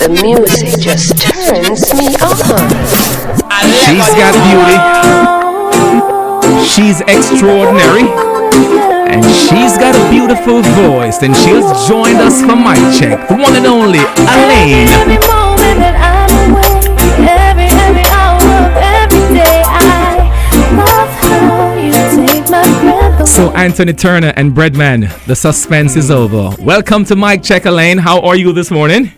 The music just turns me on. She's got beauty. She's extraordinary. And she's got a beautiful voice. And she has joined us for Mic Check. The one and only Alaine. Every moment that I'm away, every hour of every day, I love how you take my breath away. So Anthony Turner and Breadman, the suspense is over. Welcome to Mic Check, Alaine. How are you this morning?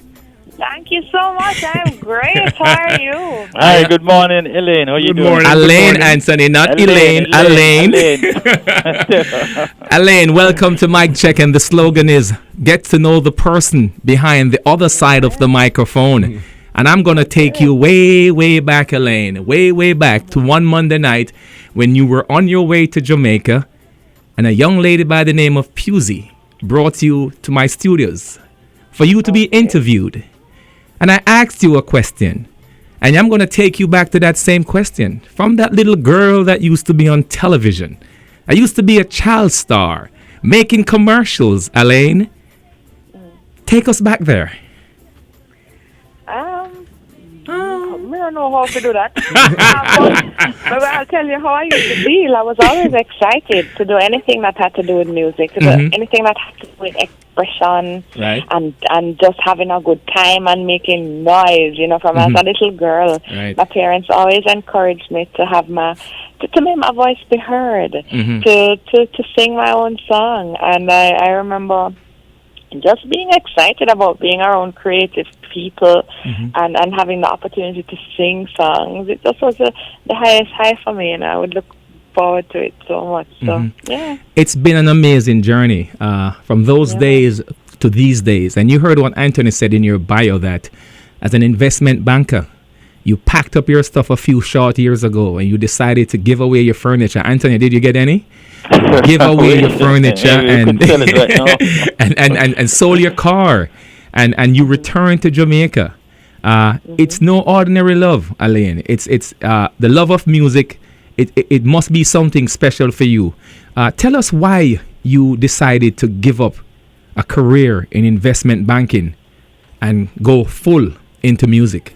Thank you so much. I'm great. How are you? Hi, good morning, Alaine. How are you doing? Morning, Alaine, Anthony, not Elaine. Alaine. Alaine, welcome to Mic Check, and the slogan is get to know the person behind the other side of the microphone. And I'm going to take you way back, Alaine, way back to one Monday night when you were on your way to Jamaica and a young lady by the name of Pusey brought you to my studios for you to be interviewed. And I asked you a question, and I'm going to take you back to that same question from that little girl that used to be on television. I used to be a child star making commercials, Alaine. Take us back there. I don't know how to do that. But I'll tell you how I used to feel. I was always excited to do anything that had to do with music, to do anything that had to do with expression, Right. and just having a good time and making noise. You know, from as a little girl, Right. my parents always encouraged me to have to make my voice be heard, to sing my own song, and I remember just being excited about being around creative people and having the opportunity to sing songs. It just was the highest high for me, and I would look forward to it so much. So, yeah. It's been an amazing journey from those days to these days. And you heard what Anthony said in your bio, that as an investment banker, you packed up your stuff a few short years ago and you decided to give away your furniture. Anthony, did you get any? Give away your furniture and sold your car and you returned to Jamaica. It's no ordinary love, Alaine. It's the love of music. It must be something special for you. Tell us why you decided to give up a career in investment banking and go fully into music.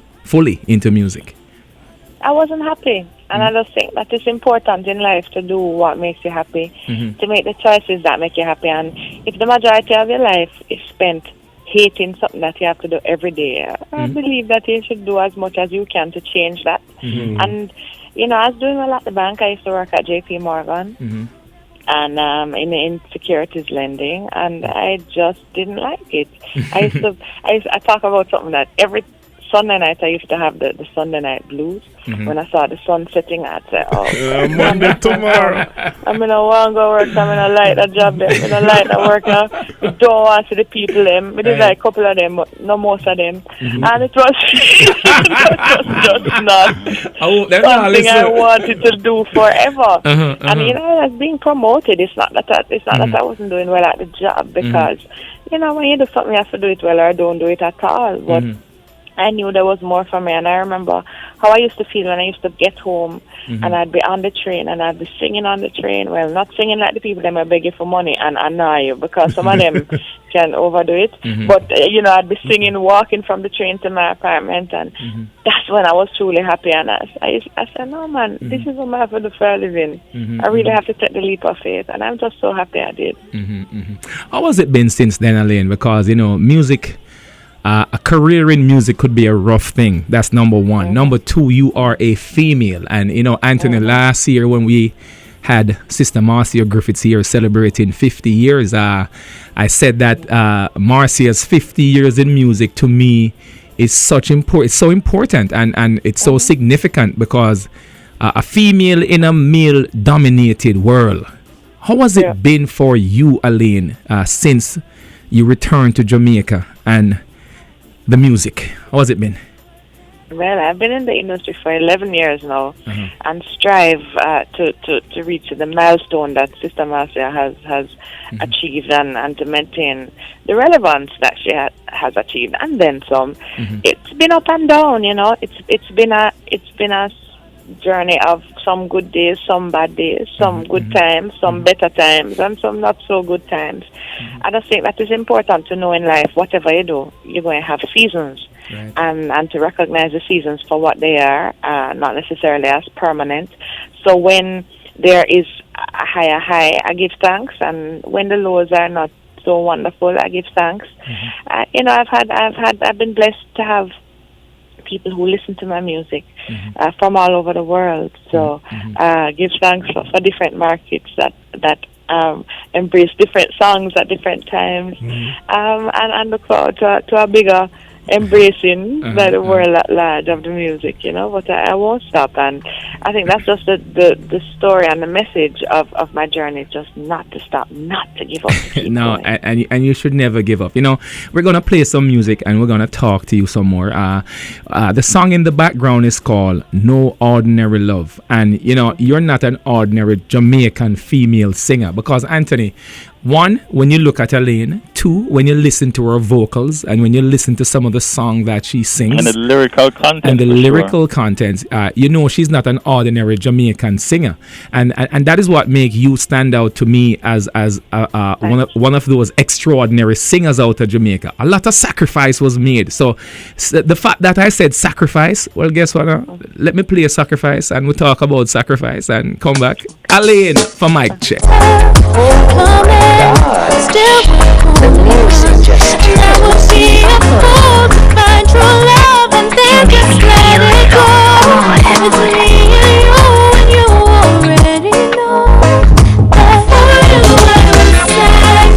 I wasn't happy, and I just think that it's important in life to do what makes you happy, to make the choices that make you happy. And if the majority of your life is spent hating something that you have to do every day, I believe that you should do as much as you can to change that. And, you know, I was doing well at the bank. I used to work at JP Morgan. And in securities lending, and I just didn't like it. I talk about something that every Sunday night I used to have the Sunday night blues. When I saw the sun setting, I'd say, Monday tomorrow. I'm going to want to go work. I'm going to like that job there. I'm going to like that work now. We don't want to see the people them. We did like a couple of them, but no most of them. And it was just not something I wanted to do forever. And you know, I was being promoted. It's not that I wasn't doing well at the job, because you know, when you do something, you have to do it well, or don't do it at all. But I knew there was more for me, and I remember how I used to feel when I used to get home and I'd be on the train and I'd be singing on the train. Well, not singing like the people that might beg you for money and annoy you, because some of them can overdo it. But, you know, I'd be singing, walking from the train to my apartment, and that's when I was truly happy. And I said, no, man, this is what I have to do for a living. I really have to take the leap of faith, and I'm just so happy I did. How has it been since then, Alaine? Because, you know, music... a career in music could be a rough thing. That's number one. Number two, you are a female. And, you know, Anthony, last year when we had Sister Marcia Griffiths here celebrating 50 years, I said that Marcia's 50 years in music to me is so important and it's so significant, because a female in a male-dominated world. How has it been for you, Alaine, since you returned to Jamaica and the music? How has it been? Well, I've been in the industry for 11 years now, and strive to reach the milestone that Sister Marcia has achieved, and to maintain the relevance that she has achieved, and then some. It's been up and down, you know. It's been a journey of some good days, some bad days, some good times, some better times, and some not so good times. I just think that is important to know in life. Whatever you do, you're going to have seasons. Right. And to recognize the seasons for what they are, not necessarily as permanent. So when there is a higher high, I give thanks, and when the lows are not so wonderful, I give thanks. I've been blessed to have people who listen to my music from all over the world. So give thanks for different markets that embrace different songs at different times, and look forward to a bigger embracing by the world at large of the music, but I won't stop. And I think that's just the story and the message of my journey, just not to stop, not to give up. No, and you should never give up. We're going to play some music and we're going to talk to you some more. The song in the background is called No Ordinary Love. And, you're not an ordinary Jamaican female singer, because, Anthony, one, when you look at Alaine. Two, when you listen to her vocals and when you listen to some of the song that she sings. And the lyrical content. She's not an ordinary Jamaican singer. And that is what makes you stand out to me as one of those extraordinary singers out of Jamaica. A lot of sacrifice was made. So the fact that I said sacrifice, well, guess what? Let me play a sacrifice and we'll talk about sacrifice and come back. Alaine for mic check. The music just turns me on. Find true love and then just let it go. It's me and you already know. That for you I would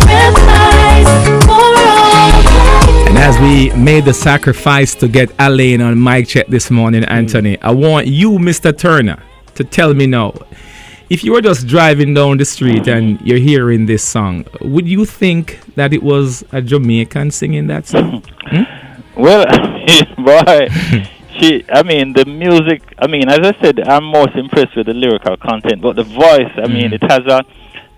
sacrifice for all. And as we made the sacrifice to get Alaine on mic check this morning, Anthony, I want you, Mr. Turner, to tell me now, if you were just driving down the street and you're hearing this song, would you think that it was a Jamaican singing that song? Well, boy, the music, as I said, I'm most impressed with the lyrical content, but the voice, it has a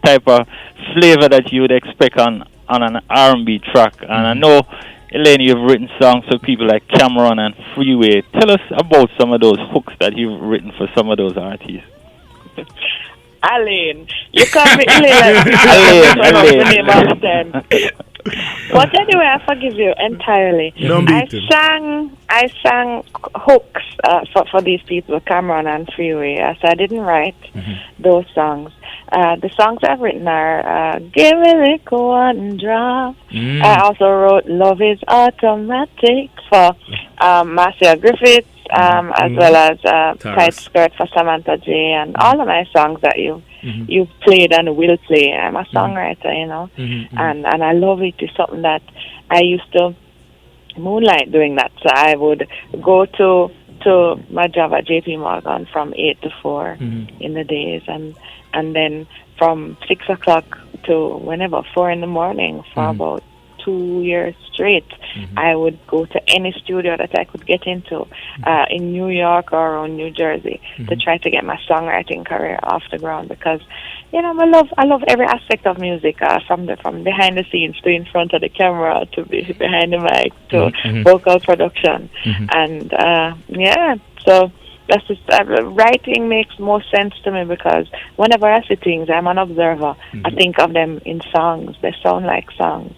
type of flavor that you would expect on an R&B track. And I know, Alaine, you've written songs for people like Cameron and Freeway. Tell us about some of those hooks that you've written for some of those artists. Alaine, you call me Alaine. Alaine. But anyway, I forgive you entirely. I sang hooks for these people, Cameron and Freeway. So I didn't write those songs. The songs I've written are Give Me Liquor One Drop. I also wrote Love Is Automatic for Marcia Griffiths, as well as Tight Skirt for Samantha J, and all of my songs that you've played and will play. I'm a songwriter, and I love it. It's something that I used to moonlight doing that. So I would go to my job at JP Morgan from 8 to 4 in the days, and then from 6 o'clock to whenever 4 in the morning for about 2 years straight, I would go to any studio that I could get into in New York or in New Jersey to try to get my songwriting career off the ground, because I love every aspect of music, from behind the scenes to in front of the camera to behind the mic to vocal production, and so that's just, writing makes more sense to me, because whenever I see things, I'm an observer. I think of them in songs. They sound like songs.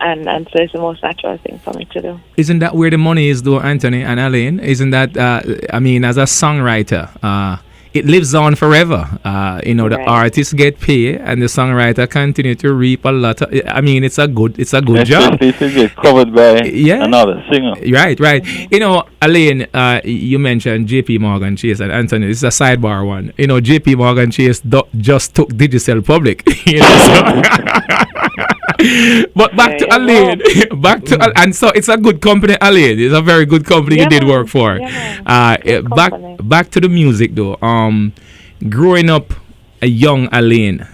And so it's the most natural thing for me to do. Isn't that where the money is, though, Anthony and Alaine? Isn't that, as a songwriter, it lives on forever. The artists get paid and the songwriter continue to reap a lot of, it's a good job. It's covered by another singer. Right. Alaine, you mentioned JP Morgan Chase and Anthony. This is a sidebar one. JP Morgan Chase just took Digicel public. But back to Alaine. And so it's a good company, Alaine. It's a very good company you did work for. Back to the music though. Growing up a young Alaine,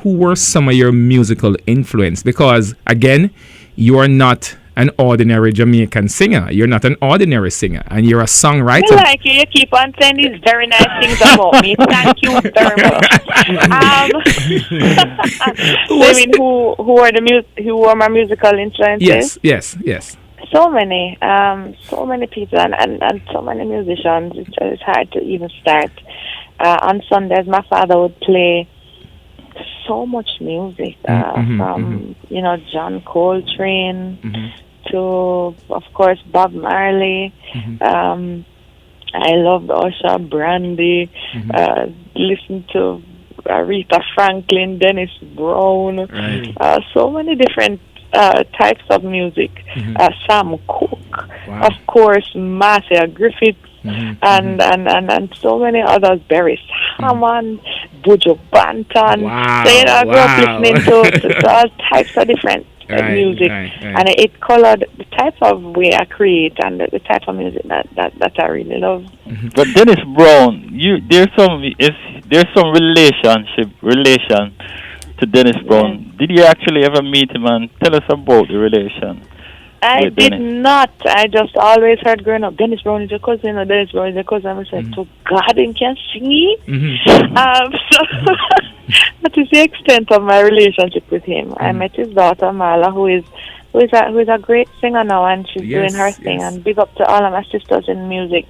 who were some of your musical influence? Because again, you are not an ordinary Jamaican singer. You're not an ordinary singer, and you're a songwriter. I like you. You keep on saying these very nice things about me. Thank you very much. Who were my musical influences? Yes. So many people and so many musicians. It's hard to even start. On Sundays, my father would play so much music from John Coltrane to, of course, Bob Marley. I loved Usher, Brandy. Listen to Aretha Franklin, Dennis Brown. So many different types of music. Sam Cooke, of course, Marcia Griffith, and so many others. Barry Hammond, Buju Banton. So I grew up listening to all types of different music, and it colored the type of way I create and the type of music that I really love. But Dennis Brown, there's some relation to Dennis Brown. Did you actually ever meet him, and tell us about the relation? I did not. I just always heard growing up, Dennis Brown is your cousin, or Dennis Brown is your cousin. I said, to God, he can sing. So that is the extent of my relationship with him. I met his daughter, Marla, who is a great singer now, and she's doing her thing. And big up to all of my sisters in music,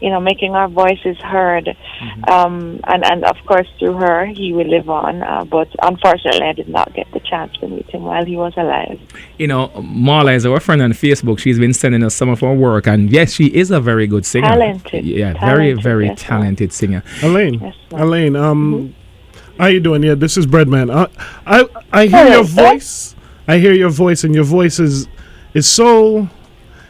making our voices heard. And of course, through her, he will live on. But unfortunately, I did not get the chance to meet him while he was alive. Marla is our friend on Facebook. She's been sending us some of her work, and yes, she is a very good singer. Talented. Very, very talented singer. Alaine, how you doing? Yeah, this is Breadman. I hear your voice. I hear your voice, and your voice is so.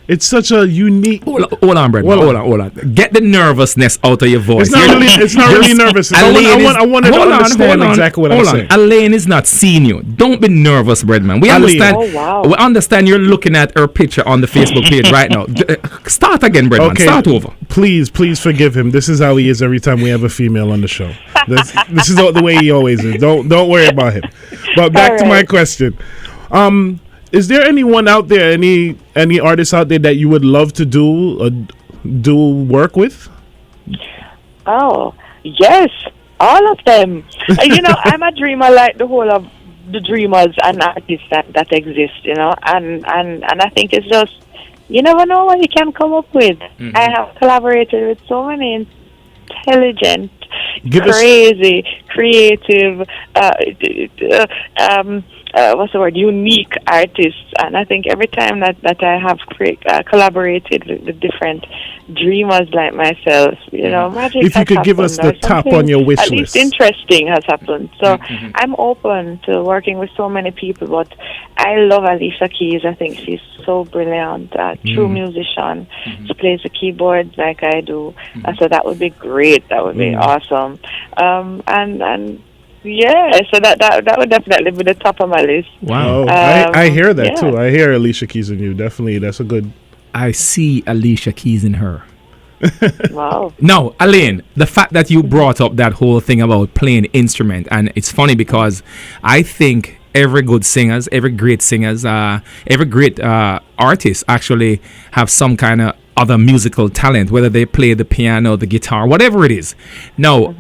It's such a unique. Hold on, Breadman. Hold on. Get the nervousness out of your voice. It's not really nervous. I want to understand exactly what I'm saying. Alaine is not seeing you. Don't be nervous, Breadman. We understand. Oh, wow. We understand you're looking at her picture on the Facebook page right now. Start again, Breadman. Okay. Start over. Please forgive him. This is how he is every time we have a female on the show. This is the way he always is. Don't worry about him. But back to my question. Is there anyone out there, any artists out there that you would love to do work with? Oh, yes, all of them. I'm a dreamer like the whole of the dreamers and artists that exist, and I think it's just, you never know what you can come up with. I have collaborated with so many intelligent, crazy, creative, unique artists, and I think every time that I have collaborated with different dreamers like myself, magic. If you could give us the top on your wish list, at least interesting has happened. So I'm open to working with so many people, but I love Alicia Keys. I think she's so brilliant, true musician. She plays the keyboards like I do, so that would be great. That would be awesome. And yeah, so that would definitely be the top of my list. Wow, I hear that too. I hear Alicia Keys in you. Definitely, that's a good. I see Alicia Keys in her. Wow. Now, Alaine, the fact that you brought up that whole thing about playing instrument, and it's funny because I think every good singers, every great singers, every great artist actually have some kind of other musical talent, whether they play the piano, the guitar, whatever it is. Now,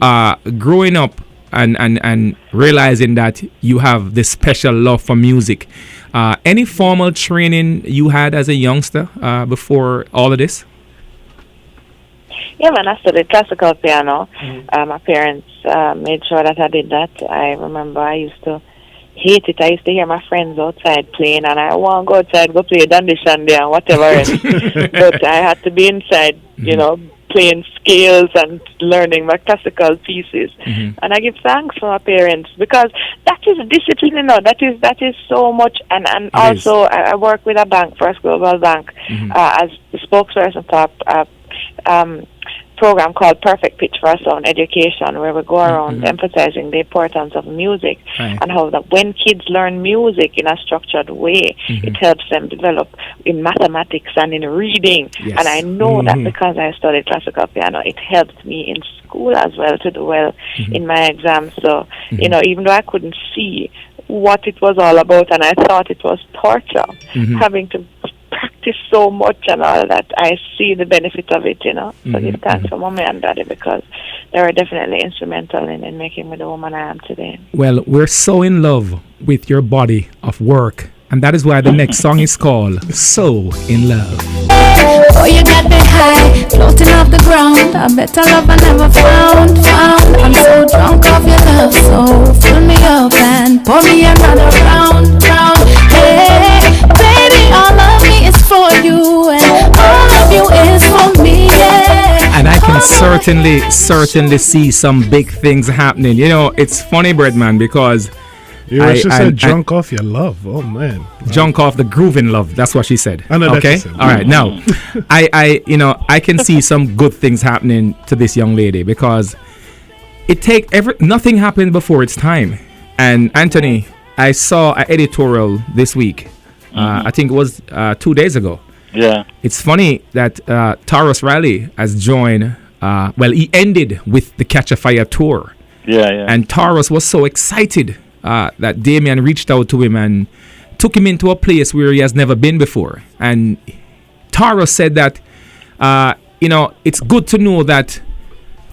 growing up and realizing that you have this special love for music, any formal training you had as a youngster before all of this? Yeah, man, I studied classical piano. My parents made sure that I did that. I remember I used to hate it. I used to hear my friends outside playing, and I want to go outside, go play Dandy Shandy and whatever. But I had to be inside, playing scales and learning my classical pieces. And I give thanks for my parents, because that is discipline, that is so much. And also I work with a bank, First Global Bank, as the spokesperson for program called Perfect Pitch for Sound Education, where we go around emphasizing the importance of music and how that when kids learn music in a structured way, it helps them develop in mathematics and in reading. And I know that because I studied classical piano, it helped me in school as well to do well in my exams. So, even though I couldn't see what it was all about and I thought it was torture, having to practice so much and all that, I see the benefit of it, So give thanks for mommy and daddy, because they were definitely instrumental in making me the woman I am today. Well, we're so in love with your body of work And that is why the next song is called So In Love. Oh, you got me high, floating off the ground. A better love I never found. I'm so drunk off your love, so fill me up and pour me another round. Hey, baby, all of me is for you, and all of you is for me. Yeah. And I can certainly see some big things happening. You know, it's funny, Breadman, because You just said drunk off your love. Oh man, drunk off the grooving love. That's what she said. I know. Okay, all right. Now, I can see some good things happening to this young lady because nothing happened before its time. And Anthony, I saw an editorial this week. I think it was 2 days ago. Yeah. It's funny that Taurus Riley has joined. He ended with the Catch a Fire tour. Yeah. And Taurus was so excited that Damien reached out to him and took him into a place where he has never been before. And Taurus said that, it's good to know that,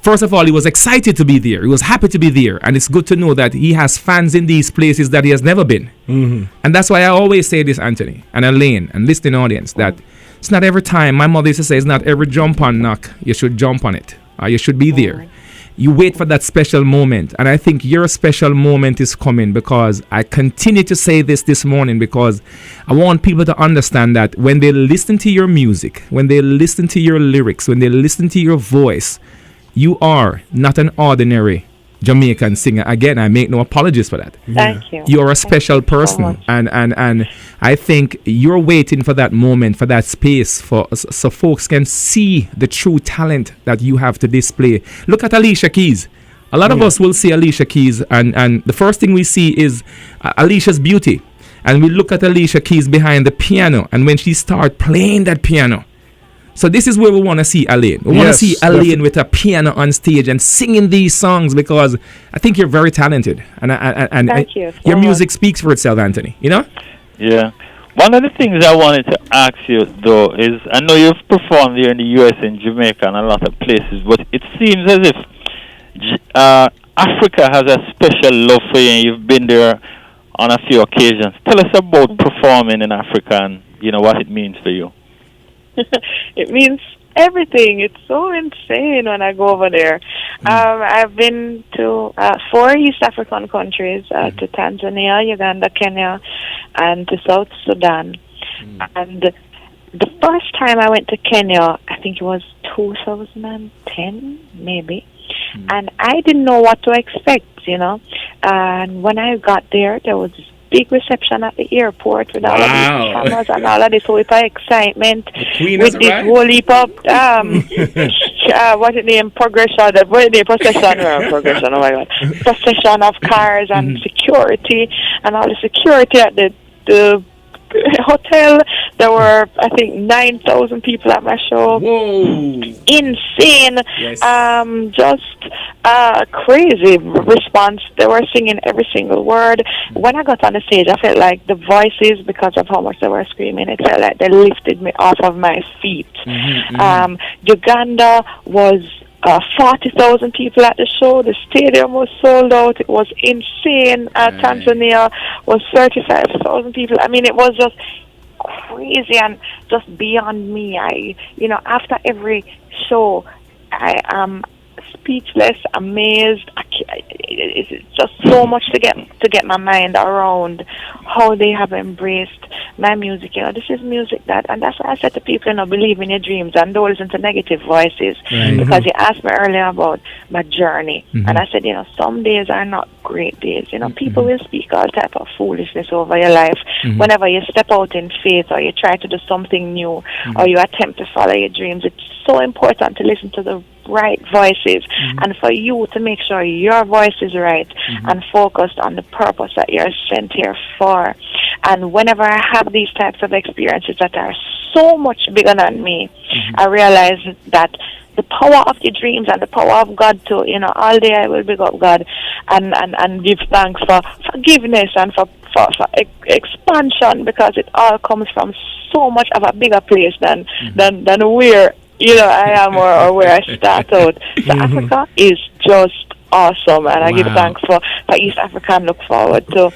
first of all, he was excited to be there. He was happy to be there. And it's good to know that he has fans in these places that he has never been. Mm-hmm. And that's why I always say this, Anthony and Alaine and listening audience, that it's not every time. My mother used to say, it's not every jump on knock, you should jump on it. Or you should be there. You wait for that special moment. And I think your special moment is coming, because I continue to say this morning, because I want people to understand that when they listen to your music, when they listen to your lyrics, when they listen to your voice, you are not an ordinary Jamaican singer. Again, I make no apologies for that. Thank you. You're a special person, so and I think you're waiting for that moment, for that space, so folks can see the true talent that you have to display. Look at Alicia Keys. A lot of us will see Alicia Keys, and the first thing we see is Alicia's beauty, and we look at Alicia Keys behind the piano, and when she starts playing that piano. So this is where we want to see Alaine. We want to see Alaine with a piano on stage and singing these songs, because I think you're very talented. And Thank you. Your music speaks for itself, Anthony. You know? Yeah. One of the things I wanted to ask you, though, is I know you've performed here in the U.S. and Jamaica and a lot of places, but it seems as if Africa has a special love for you, and you've been there on a few occasions. Tell us about performing in Africa and, what it means for you. It means everything. It's so insane when I go over there. I've been to 4 East African countries, to Tanzania, Uganda, Kenya, and to South Sudan. And the first time I went to Kenya, I think it was 2010, maybe. And I didn't know what to expect, And when I got there was this big reception at the airport with all of these cameras and all of this whole excitement with this whole heap of what's it name, procession, oh my God, procession of cars and security and all the security at the hotel. There were, I think, 9,000 people at my show. Whoa! Insane. Yes. Just crazy response. They were singing every single word. When I got on the stage, I felt like the voices, because of how much they were screaming, it felt like they lifted me off of my feet. Uganda was 40,000 people at the show. The stadium was sold out. It was insane. Tanzania was 35,000 people. I mean, it was just crazy and just beyond me. After every show, I am speechless, amazed. It's just so much to get my mind around how they have embraced my music. This is music and that's why I said to people, believe in your dreams and don't listen to negative voices. Because you asked me earlier about my journey, and I said, some days are not great days. People will speak all type of foolishness over your life whenever you step out in faith, or you try to do something new, or you attempt to follow your dreams. It's so important to listen to the right voices, and for you to make sure your voice is right and focused on the purpose that you're sent here for. And whenever I have these types of experiences that are so much bigger than me, I realize that the power of your dreams and the power of God too. All day I will big up God and give thanks for forgiveness and for expansion, because it all comes from so much of a bigger place than where I am or where I start out. So Africa is just awesome, and I give thanks for East Africa and look forward to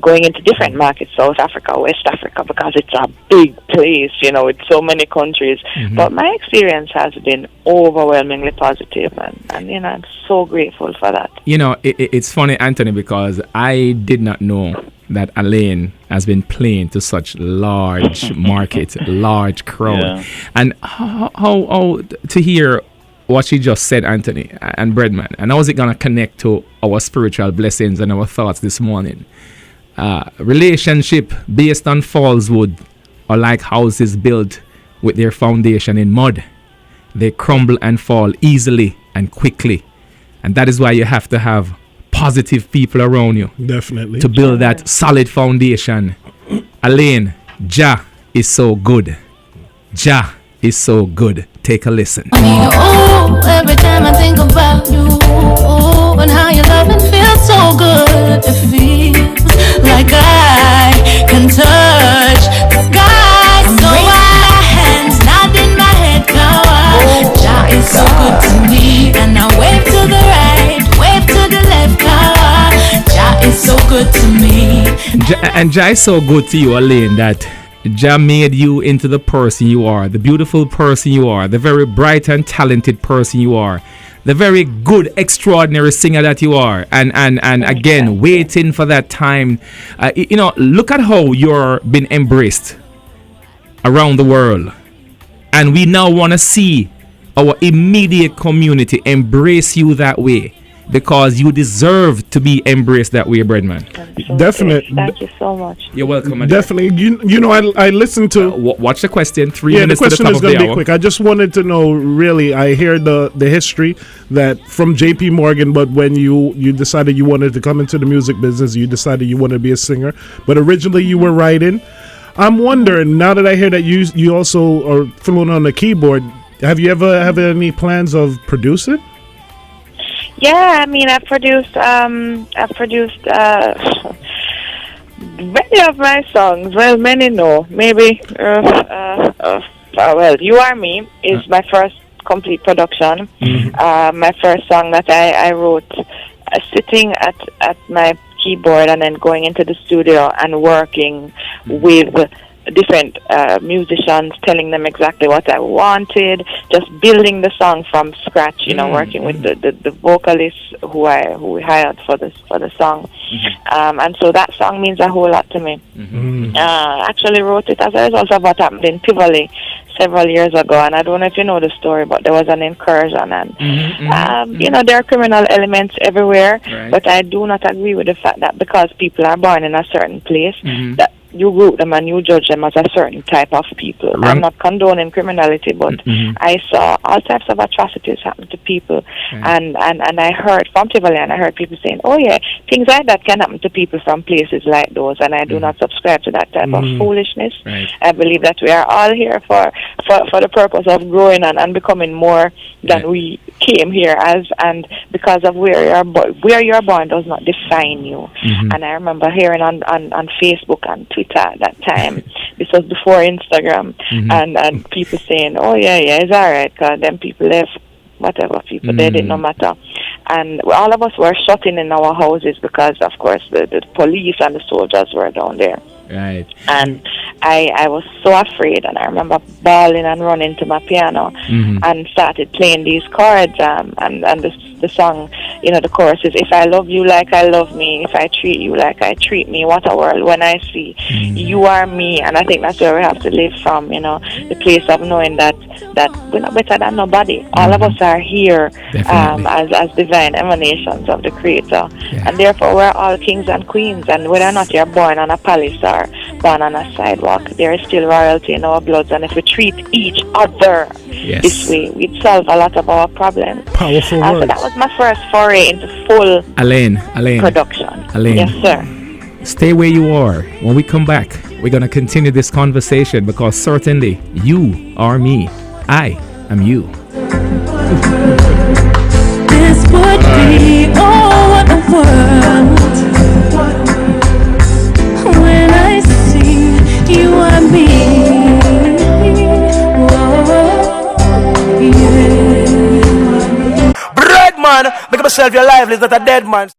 going into different markets, South Africa, West Africa, because it's a big place, with so many countries. But my experience has been overwhelmingly positive, and I'm so grateful for that. It's funny, Anthony, because I did not know that Alaine has been playing to such large market, large crowd. Yeah. And how to hear what she just said, Anthony and Breadman, and how is it going to connect to our spiritual blessings and our thoughts this morning? Relationship based on falsehood are like houses built with their foundation in mud. They crumble and fall easily and quickly, and that is why you have to have positive people around you. Definitely. To build that solid foundation. Alaine, Jah is so good. Jah is so good. Take a listen. Every time I think about you, and how your loving feels so good. It feels like I can touch the sky. So my hands, nodding my head, God. Jah is so good to me, and I wave to the right, wave to the left, God. Jah is so good to me. And Jah is so good to you, Alaine, that Jah made you into the person you are, the beautiful person you are, the very bright and talented person you are, the very good, extraordinary singer that you are, and again, waiting for that time. Look at how you're been embraced around the world, and we now want to see our immediate community embrace you that way, because you deserve to be embraced that way, Breadman. Definitely. Thank you so much. You're welcome. Definitely. I listened to... watch the question. 3 minutes the to the question top is of going the to be hour. quick. I just wanted to know, really, I hear the history that from JP Morgan, but when you decided you wanted to come into the music business, you decided you wanted to be a singer, but originally you were writing. I'm wondering, now that I hear that you also are fluent on the keyboard, have you ever have any plans of producing? Yeah, I mean, I've produced many of my songs. Well, many no. Maybe, well, You Are Me is my first complete production. My first song that I wrote sitting at my keyboard and then going into the studio and working with different musicians, telling them exactly what I wanted, just building the song from scratch, working with the vocalists who we hired for the song. And so that song means a whole lot to me. Actually wrote it as a result of what happened in Tivoli several years ago, and I don't know if you know the story, but there was an incursion, and there are criminal elements everywhere, but I do not agree with the fact that because people are born in a certain place, that you group them and you judge them as a certain type of people. I'm not condoning criminality, but I saw all types of atrocities happen to people, and I heard from Tivoli, and I heard people saying, oh yeah, things like that can happen to people from places like those, and I do not subscribe to that type of foolishness. I believe that we are all here for the purpose of growing and becoming more than we came here as, and because of where you're born does not define you. And I remember hearing on Facebook and Twitter at that time, this was before Instagram, and people saying, oh yeah, it's alright, because them people left, whatever, people, they did no matter. And all of us were shut in our houses because, of course, the police and the soldiers were down there. Right. And I was so afraid, and I remember bawling and running to my piano and started playing these chords, and the song, the chorus is, if I love you like I love me, if I treat you like I treat me, what a world when I see you are me. And I think that's where we have to live from, the place of knowing that we're not better than nobody. All of us are here as divine emanations of the Creator, and therefore we're all kings and queens, and whether or not you're born on a palace or born on a sidewalk, there is still royalty in our bloods, and if we treat each other this way, we'd solve a lot of our problems. Powerful words. So that was my first foray into full Alaine production. Alaine, yes, sir. Stay where you are. When we come back, we're going to continue this conversation, because certainly you are me. I am you. This would be what the world when I sing you are me. Bread man, make myself your life is not a dead man.